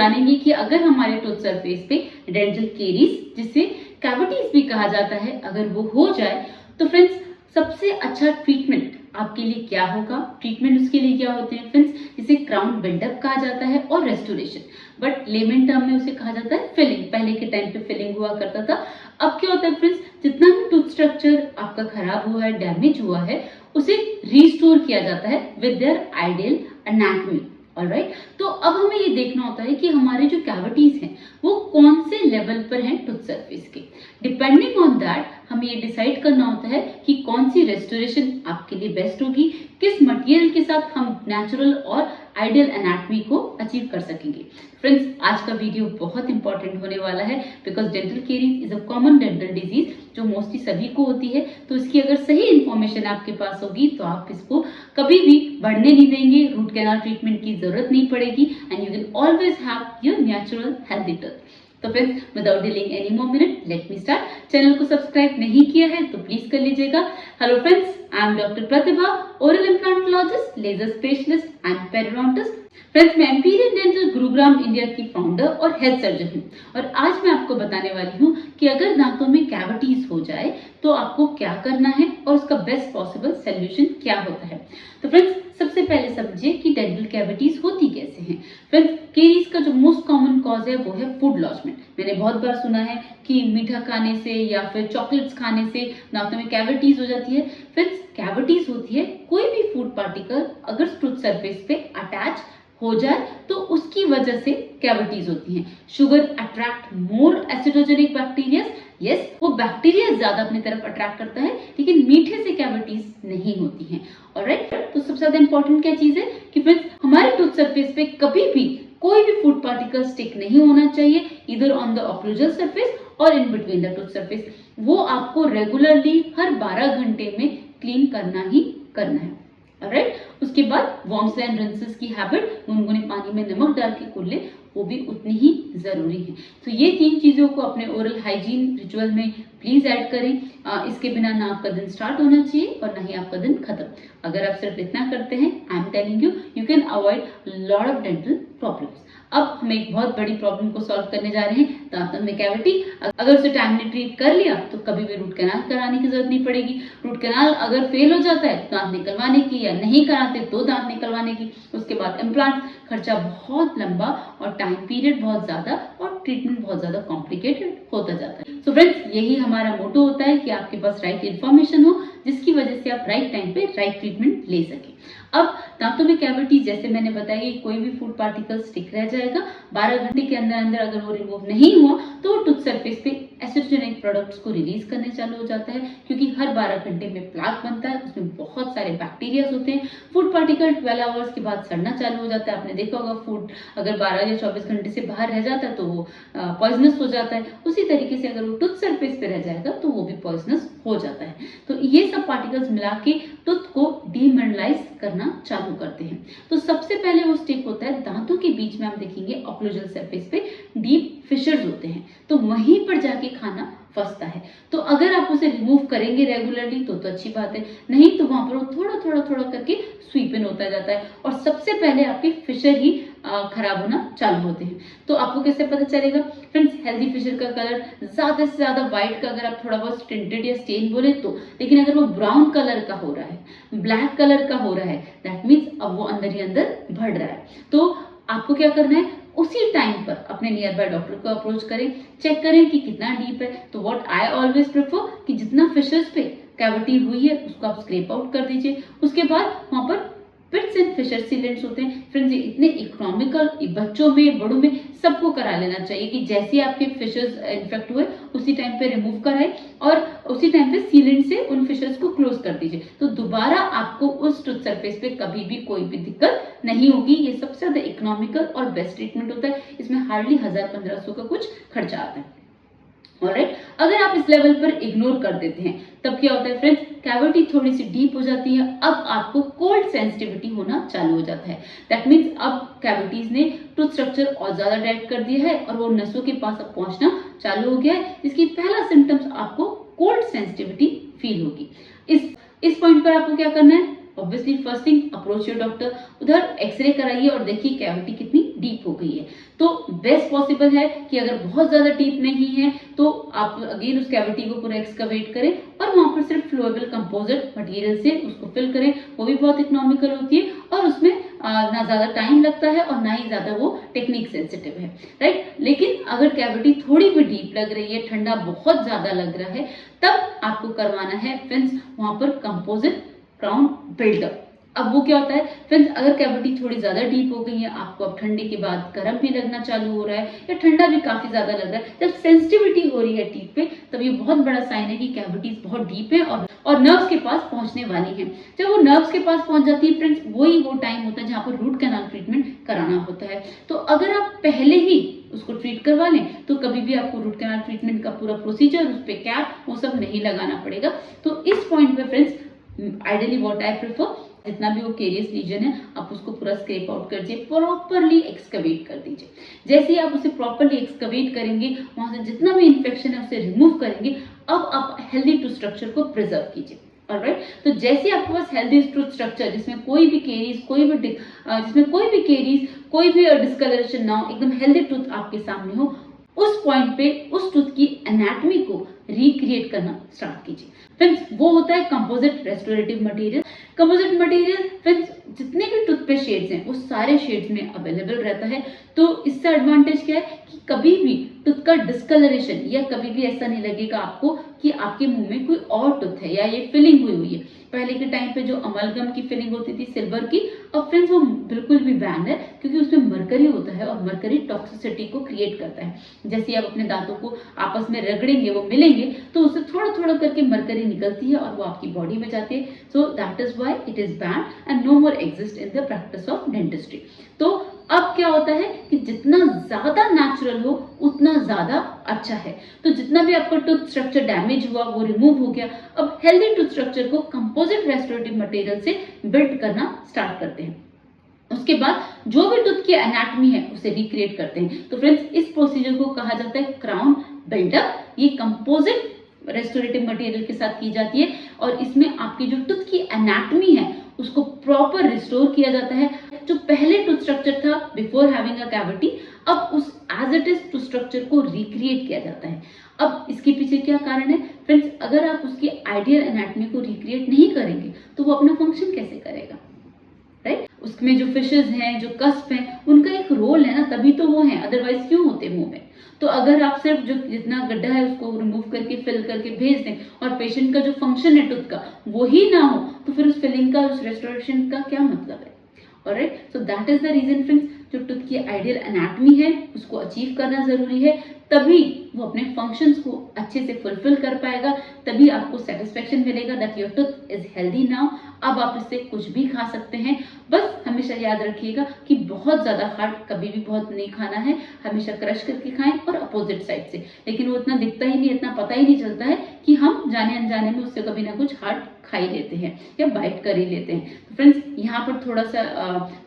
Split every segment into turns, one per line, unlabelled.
जानेंगे कि अगर हमारे टूथ सरफेस पे डेंटल केरीज, जिसे कैविटीज भी कहा जाता है, अगर वो हो जाए तो फ्रेंड्स सबसे अच्छा ट्रीटमेंट आपके लिए क्या होगा। ट्रीटमेंट उसके लिए क्या होते हैं फ्रेंड्स, जिसे क्राउन बिल्डअप कहा जाता है और रेस्टोरेशन, बट लेमन टर्म में उसे कहा जाता है फिलिंग। पहले के टाइम पे फिलिंग हुआ करता था। अब क्या होता है फ्रेंड्स, जितना भी टूथ स्ट्रक्चर आपका खराब हुआ है, डैमेज हुआ है, उसे रिस्टोर किया जाता है with their ideal anatomy. Alright, तो अब हमें ये देखना होता है कि हमारे जो कैविटीज हैं वो कौन से लेवल पर हैं टूथ सरफेस के। डिपेंडिंग ऑन दैट हमें ये डिसाइड करना होता है कि कौन सी रेस्टोरेशन आपके लिए बेस्ट होगी, किस मटेरियल के साथ हम नेचुरल और आइडियल एनाटॉमी को अचीव कर सकेंगे। फ्रेंड्स, आज का वीडियो बहुत इंपॉर्टेंट होने वाला है, because dental caries is a common dental disease जो मोस्टली सभी को होती है। तो इसकी अगर सही इंफॉर्मेशन आपके पास होगी तो आप इसको कभी भी बढ़ने नहीं देंगे, रूट कैनाल ट्रीटमेंट की जरूरत नहीं पड़ेगी, and you can always have your natural healthy teeth. तो friends, without delaying any more minute, let me start. Channel को सब्सक्राइब नहीं किया है तो प्लीज कर लीजिएगा। Hello friends, I am doctor Pratibha, oral implantologist, laser specialist and periodontist. Friends, मैं imperial dental Gurugram India की फाउंडर और हेल्थ सर्जन हूँ, और आज मैं आपको बताने वाली हूँ कि अगर दांतों में कैविटीज हो जाए तो आपको क्या करना है और उसका बेस्ट पॉसिबल सोल्यूशन क्या होता है। तो फ्रेंड्स, सबसे पहले समझिए कि डेंटल कैविटीज होती कैसे हैं। फ्रेंड्स, केरीज का जो मोस्ट कॉमन कॉज है वो है फूड लॉजमेंट। मैंने बहुत बार सुना है कि मीठा खाने से या फिर चॉकलेट्स खाने से दांतों में कैविटीज हो जाती है। फ्रेंड्स, कैविटीज होती है कोई भी फूड पार्टिकल अगर टूथ सरफेस पे अटैच हो जाए तो उसकी वजह से कैविटीज होती हैं। Sugar attract more acidogenic bacteria, yes, वो बैक्टीरिया ज्यादा अपनी तरफ अट्रैक्ट करता है, लेकिन मीठे से कैविटीज नहीं होती हैं। ऑलराइट, तो सबसे ज्यादा इंपॉर्टेंट क्या चीज है कि फ्रेंड्स, हमारे टूथ सरफेस पे कभी भी कोई भी फूड पार्टिकल स्टिक नहीं होना चाहिए, इधर ऑन द ऑक्लूजल सरफेस और in between the tooth surface. वो आपको रेगुलरली हर 12 घंटे में क्लीन करना ही करना है। ऑलराइट, उसके बाद वॉर्म्स एंड रिंसेस की हैबिट, गुनगुने पानी में नमक डाल के कुल्ले, वो भी उतनी ही जरूरी है। तो ये 3 चीजों को अपने ओरल हाइजीन रिचुअल में प्लीज ऐड करें। इसके बिना ना आपका दिन स्टार्ट होना चाहिए और ना ही आपका दिन खत्म। अगर आप सिर्फ इतना करते हैं, I am telling you, you can avoid lot of dental problems. अब हम एक बहुत बड़ी प्रॉब्लम को सॉल्व करने जा रहे हैं, दांतों में कैविटी। अगर उसे टाइमली ट्रीट कर लिया तो कभी भी रूट कैनाल कराने की जरूरत नहीं पड़ेगी। रूट कैनाल अगर फेल हो जाता है तो दांत निकलवाने की, या नहीं कराते तो दांत निकलवाने की, उसके बाद इम्प्लांट, खर्चा बहुत लंबा और टाइम पीरियड बहुत ज्यादा और ट्रीटमेंट बहुत ज्यादा कॉम्प्लिकेटेड होता जाता है। सो फ्रेंड्स, यही हमारा मोटो होता है कि आपके पास राइट इन्फॉर्मेशन हो, जिसकी वजह से आप राइट टाइम पे राइट ट्रीटमेंट ले सकें। अब दांतों में कैविटी, जैसे मैंने बताया, कोई भी फूड पार्टिकल स्टिक रह जाएगा, 12 घंटे के अंदर अंदर अगर वो रिमूव नहीं हुआ तो टूथ सरफेस पे एसिडोजेनिक प्रोडक्ट्स को रिलीज करने चालू हो जाता है, क्योंकि हर 12 घंटे में प्लाक बनता है, उसमें बहुत सारे बैक्टीरिया होते हैं। फूड पार्टिकल 12 आवर्स के बाद सड़ना चालू हो जाता है। आपने देखा होगा, फूड अगर 12 या 24 घंटे से बाहर रह जाता है तो वो पॉइजनस हो जाता है। उसी तरीके से अगर वो टूथ सरफेस पे रह जाएगा तो वो भी पॉइजनस हो जाता है। तो ये सब पार्टिकल्स मिला के टूथ को डीमिनरलाइज करना चालू करते हैं। तो सबसे पहले वो स्टेप होता है, दांतों के बीच में हम देखेंगे ऑक्लूजल सरफेस पे डीप फिशर्स होते हैं, तो वहीं पर जाके खाना फंसता है। तो अगर आप उसे रिमूव करेंगे रेगुलरली तो अच्छी बात है, नहीं तो वहां पर वो थोड़ा थोड़ा थोड़ा करके स्वीप इन होता जाता है, और सबसे पहले आपके फिशर ही खराब होना चालू होते हैं। तो आपको कैसे पता चलेगा फ्रेंड्स? हेल्दी फिशर का कलर ज्यादा से ज्यादा व्हाइट का अगर आप थोड़ा बहुत स्टिंटेड या स्टेन बोले तो, लेकिन अगर वो ब्राउन कलर का हो रहा है, ब्लैक कलर का हो रहा है, दैट मीन्स अब वो अंदर ही अंदर बढ़ रहा है। तो आपको क्या करना है, उसी टाइम पर अपने नियर बाय डॉक्टर को अप्रोच करें, चेक करें कि कितना डीप है। तो व्हाट आई ऑलवेज प्रेफर कि जितना फिशर्स पे कैविटी हुई है उसको आप स्क्रैप आउट कर दीजिए। उसके बाद वहां पर पिट्स एंड फिशर सीलेंट्स होते हैं। फ्रेंड्स, ये इतने इकोनॉमिकल, बच्चों में, बड़ों में, सबको करा लेना चाहिए कि जैसे आपके फिशर्स इन्फेक्ट हुए उसी टाइम पे रिमूव कराए और उसी टाइम पे सीलेंट से उन फिशर्स को क्लोज कर दीजिए। तो दोबारा आपको उस टूथ सरफेस पे कभी भी कोई भी दिक्कत नहीं होगी। ये सबसे ज्यादा इकोनॉमिकल और बेस्ट ट्रीटमेंट होता है। इसमें हार्डली 1000-1500 का कुछ खर्चा आता है। ऑलराइट, अगर आप इस लेवल पर इग्नोर कर देते हैं तब क्या होता है फ्रेंड्स, कैविटी थोड़ी सी डीप हो जाती है। अब आपको कोल्ड सेंसिटिविटी होना चालू हो जाता है। दैट मीन्स अब कैविटीज ने टूथ स्ट्रक्चर और ज्यादा डेड कर दिया है और वो नसों के पास अब पहुंचना चालू हो गया है। इसकी पहला सिम्टम्स आपको कोल्ड सेंसिटिविटी फील होगी। इस पॉइंट पर आपको क्या करना है, obviously first thing approach your doctor. उधर एक्सरे कराइए और देखिए कैविटी कितनी डीप हो गई है। तो बेस्ट पॉसिबल है कि अगर बहुत ज्यादा डीप नहीं है तो आप अगेन उस कैविटी को पूरा एक्सकवेट करें और वहां पर सिर्फ फ्लोएबल कंपोजिट मटेरियल से उसको फिल करें। वो भी बहुत इकोनॉमिकल होती है और उसमें ना ज्यादा टाइम लगता है और ना ही ज्यादा वो टेक्निक सेंसिटिव है, राइट। लेकिन अगर कैविटी थोड़ी भी डीप लग रही है, ठंडा बहुत ज्यादा लग रहा है, तब आपको करवाना है फ्रेंड्स वहां पर कंपोजिट क्राउन बिल्डअप। अब वो क्या होता है फ्रेंड्स, अगर कैविटी थोड़ी ज्यादा डीप हो गई है, आपको अब ठंडे के बाद गर्म भी लगना चालू हो रहा है या ठंडा भी काफी ज्यादा लग रहा है, जब सेंसिटिविटी हो रही है टीथ पे, तब ये बहुत बड़ा साइन है कि कैविटीज बहुत डीप है और नर्व्स के पास पहुंचने वाली है। जब वो नर्व्स के पास पहुंच जाती है फ्रेंड्स, वही वो टाइम होता है जहां पर रूट कैनाल ट्रीटमेंट कराना होता है। तो अगर आप पहले ही उसको ट्रीट करवा लें तो कभी भी आपको रूट कैनाल ट्रीटमेंट का पूरा प्रोसीजर, उस पे कैप, वो सब नहीं लगाना पड़ेगा। तो इस पॉइंट पे friends ideally what I prefer, जितना भी वो केरियस लीजन है आप उसको पूरा स्क्रैप आउट कर दीजिए, प्रॉपरली एक्सकवेट कर दीजिए। जैसे ही आप उसे प्रॉपरली एक्सकवेट करेंगे, वहां से जितना भी इंफेक्शन है उसे रिमूव करेंगे। अब आप हेल्दी टूथ स्ट्रक्चर को प्रिजर्व कीजिए, ऑलराइट। तो जैसे आपके पास हेल्दी टूथ स्ट्रक्चर जिसमें कोई भी केरीज, कोई भी डिस्कलरेशन ना हो, एकदम हेल्दी टूथ आपके सामने हो, उस पॉइंट पे उस टूथ की एनाटॉमी को रिक्रिएट करना स्टार्ट कीजिए। फ्रेंड्स वो होता है composite restorative material. Composite material friends जितने भी टूथ पे शेड्स हैं वो सारे शेड्स में अवेलेबल रहता है। तो इससे एडवांटेज क्या है कि कभी भी टूथ का डिस्कलरेशन या कभी भी ऐसा नहीं लगेगा आपको कि आपके मुंह में कोई और टूथ है या ये फिलिंग हुई है। पहले के टाइम पे जो अमलगम की फिलिंग होती थी सिल्वर की, अब फ्रेंड्स वो बिल्कुल भी बैन है, क्योंकि उसमें मरकरी होता है और मरकरी टॉक्सिसिटी को क्रिएट करता है। जैसे आप अपने दांतों को आपस में रगड़ेंगे, वो मिलेंगे, तो उससे थोड़ा थोड़ा करके मरकरी निकलती है और वो आपकी बॉडी में जाती है। So that is why it is ban and no more exist in the practice of dentistry. तो अब क्या होता है कि जितना ज्यादा नेचुरल हो उतना ज्यादा अच्छा है। तो जितना भी आपका टूथ स्ट्रक्चर डैमेज हुआ वो रिमूव हो गया। अब हेल्दी टूथ स्ट्रक्चर को कंपोजिट रेस्टोरेटिव मटेरियल से बिल्ड करना स्टार्ट करते हैं। उसके बाद जो भी टूथ की एनाटॉमी है उसे रिक्रिएट करते हैं। तो फ्रेंड्स इस प्रोसीजर को कहा जाता है क्राउन बिल्डअप। ये कंपोजिट रेस्टोरेटिव मटेरियल के साथ की जाती है और इसमें आपकी जो टूथ की एनाटॉमी है उसको प्रॉपर रिस्टोर किया जाता है। जो पहले टूथ स्ट्रक्चर था बिफोर हैविंग अ कैविटी, अब उस as it is tooth structure को रिक्रिएट किया जाता है। अब इसके पीछे क्या कारण है फ्रेंड्स, अगर आप उसकी आइडियल एनाटॉमी को रिक्रिएट नहीं करेंगे तो वो अपना फंक्शन कैसे करेगा, राइट। उसमें जो फिशेस हैं, जो कस्प हैं, उनका एक रोल है ना, तभी तो वो हैं, अदरवाइज क्यों होते मुंह में। तो अगर आप सिर्फ जो जितना गड्ढा है उसको रिमूव करके फिल करके भेज दें और पेशेंट का जो फंक्शन है टूथ का वो ही ना हो, तो फिर उस फिलिंग का, उस रेस्टोरेशन का क्या मतलब है। Alright, so that is the reason friends, जो टूथ की आइडियल एनाटॉमी है उसको अचीव करना जरूरी है, तभी वो अपने फंक्शंस को अच्छे से फुलफिल कर पाएगा, तभी आपको सेटिस्फेक्शन मिलेगा that your tooth is healthy now. अब आप इससे कुछ भी खा सकते हैं। बस हमेशा याद रखिएगा कि बहुत ज्यादा हार्ड कभी भी बहुत नहीं खाना है, हमेशा क्रश करके खाएं और अपोजिट साइड से। लेकिन वो इतना दिखता ही नहीं, इतना पता ही नहीं चलता है कि हम जाने अनजाने में उससे कभी ना कुछ हार्ड खा ही लेते हैं या बाइट कर ही लेते हैं। तो फ्रेंड्स यहाँ पर थोड़ा सा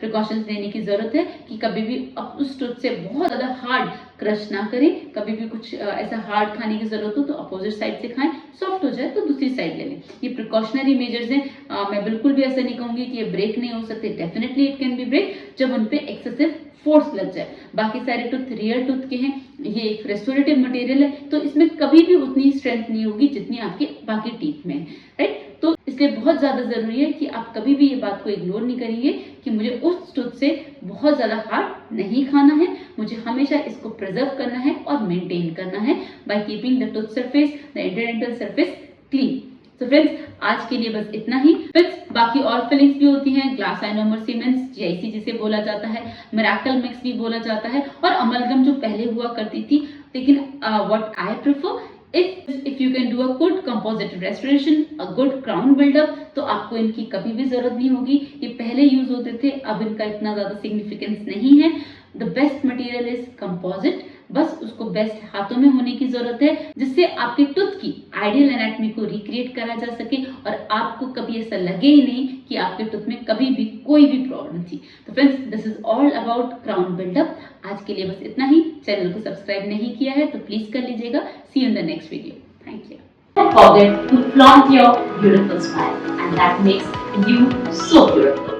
प्रिकॉशंस लेने की जरूरत है कि कभी भी अब उस टूथ से बहुत ज्यादा हार्ड क्रश ना करें। कभी भी कुछ ऐसा हार्ड खाने की जरूरत हो तो अपोजिट साइड से खाएं, सॉफ्ट हो जाए तो दूसरी साइड ले लें। ये प्रिकॉशनरी मेजर्स हैं। मैं बिल्कुल भी ऐसा नहीं कहूंगी कि ये ब्रेक नहीं हो सकते, definitely it can be break जब उन पे एक्सेसिव फोर्स लग जाए। बाकी सारे टूथ रियल टूथ के हैं, ये एक रेस्टोरेटिव मटेरियल है, तो इसमें कभी भी उतनी स्ट्रेंथ नहीं होगी जितनी आपके बाकी टीथ में है, राइट। तो इसलिए बहुत ज्यादा जरूरी है कि आप कभी भी ये बात को इग्नोर नहीं करेंगे कि मुझे उस टूथ से बहुत ज्यादा हार्ड नहीं खाना है, मुझे हमेशा इसको प्रिजर्व करना है और मेंटेन करना है by keeping the tooth surface, the interdental surface clean. तो फ्रेंड्स आज के लिए बस इतना ही। फ्रेंड्स बाकी और फिलिंग्स भी होती हैं, ग्लास आइनोमर सीमेंट्स जीआईसी जिसे बोला जाता है, मिराकल मिक्स भी बोला जाता है, और अमलगम जो पहले हुआ करती थी। लेकिन what I prefer, if you can do a good composite restoration, a good crown build-up, तो आपको इनकी कभी भी जरूरत नहीं होगी। ये पहले यूज होते थे, अब इनका इतना ज्यादा सिग्निफिकेंस नहीं है। The best material is composite, बस उसको बेस्ट हाथों में होने की जरूरत है जिससे आपके टूथ की आइडियल एनाटॉमी को रिक्रिएट करा जा सके और आपको कभी ऐसा लगे ही नहीं कि आपके टूथ में कभी भी कोई भी प्रॉब्लम थी। तो friends this is all about crown buildup. आज के लिए बस इतना ही। चैनल को सब्सक्राइब नहीं किया है तो प्लीज कर लीजिएगा। See you in the next video. Thank you. Don't forget to flaunt your beautiful smile, and that makes you so beautiful.